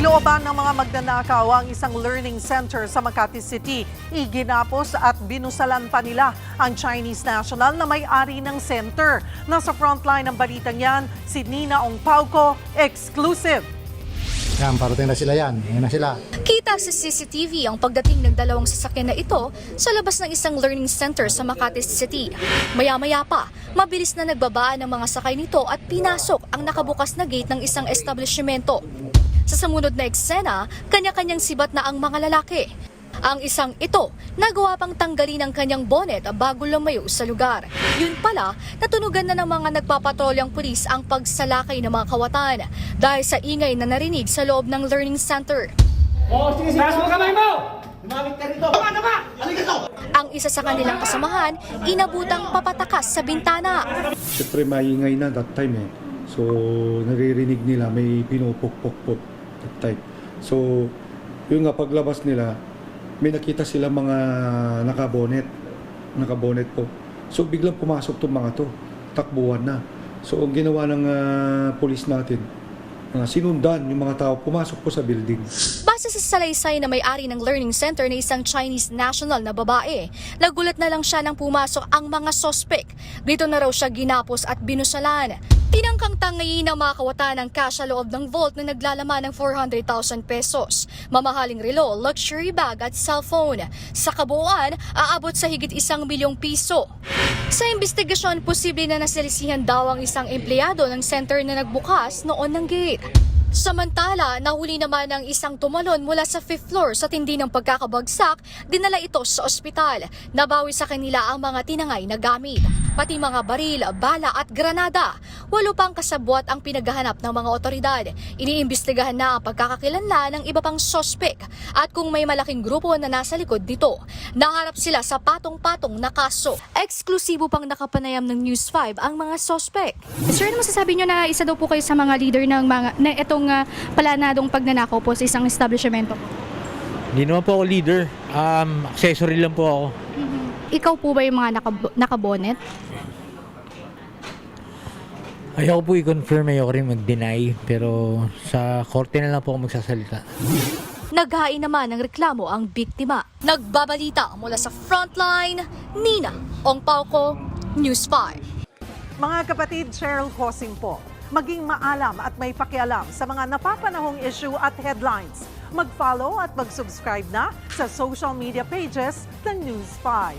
Nilooban ng mga magnanakaw ang isang learning center sa Makati City. Iginapos at binusalan pa nila ang Chinese national na may-ari ng center. Nasa frontline ng balitang yan, si Nina Ong Pauco, exclusive. Yan, parating na sila yan. Yan na sila. Kita sa CCTV ang pagdating ng dalawang sasakyan na ito sa labas ng isang learning center sa Makati City. Maya-maya pa, mabilis na nagbabaan ng mga sakay nito at pinasok ang nakabukas na gate ng isang establishmento. Sa sumunod na eksena, kanya-kanyang sibat na ang mga lalaki. Ang isang ito, nagawa pang tanggalin ang kanyang bonnet bago lumayo sa lugar. Yun pala, natunugan na ng mga nagpapatrolyang pulis ang pagsalakay ng mga kawatan dahil sa ingay na narinig sa loob ng learning center. Sige, taas mo kamay mo! Lumamit ka rito! Tama! Halika to! Ang isa sa kanilang kasamahan, inabutang papatakas sa bintana. Siyempre maingay na that time eh. So naririnig nila may pinupukpok that time. So yun nga paglabas nila, may nakita sila mga nakabonet po. So biglang pumasok tong mga to, takbuhan na. So ang ginawa ng pulis natin, sinundan yung mga tao, pumasok po sa building. Base sa salaysay na may-ari ng learning center na isang Chinese national na babae, nagulat na lang siya nang pumasok ang mga sospek. Dito na raw siya ginapos at binusalan. Tinangkang tangayin ng mga kawatan ang cash sa loob ng vault na naglalaman ng 400,000 pesos, mamahaling relo, luxury bag at cellphone. Sa kabuuan, aabot sa higit 1 milyong piso. Sa investigasyon, posible na nasalisihan daw ang isang empleyado ng center na nagbukas noon ng gate. Samantala, nahuli naman ang isang tumalon mula sa 5th floor sa tindi ng pagkakabagsak, dinala ito sa ospital. Nabawi sa kanila ang mga tinangay na gamit, pati mga baril, bala at granada. 8 pang kasabwat ang pinaghahanap ng mga otoridad. Iniimbestigahan na ang pagkakakilanlan ng iba pang sospek at kung may malaking grupo na nasa likod dito. Naharap sila sa patong-patong na kaso. Eksklusibo pang nakapanayam ng News 5 ang mga sospek. Sir, ano masasabi nyo na isa daw po kayo sa mga leader ng mga na itong palanadong pagnanakaw po sa isang establishmento? Hindi naman po ako leader. Accessory lang po ako. Ikaw po ba yung mga nakabonet? Ayoko po i-confirm, ayoko rin mag-deny. Pero sa korte na lang po ako magsasalita. Naghain naman ng reklamo ang biktima. Nagbabalita mula sa frontline, Nina Ong Pauco, News 5. Mga kapatid, Cheryl Cosing po. Maging maalam at may pakialam sa mga napapanahong issue at headlines. Mag-follow at mag-subscribe na sa social media pages ng News 5.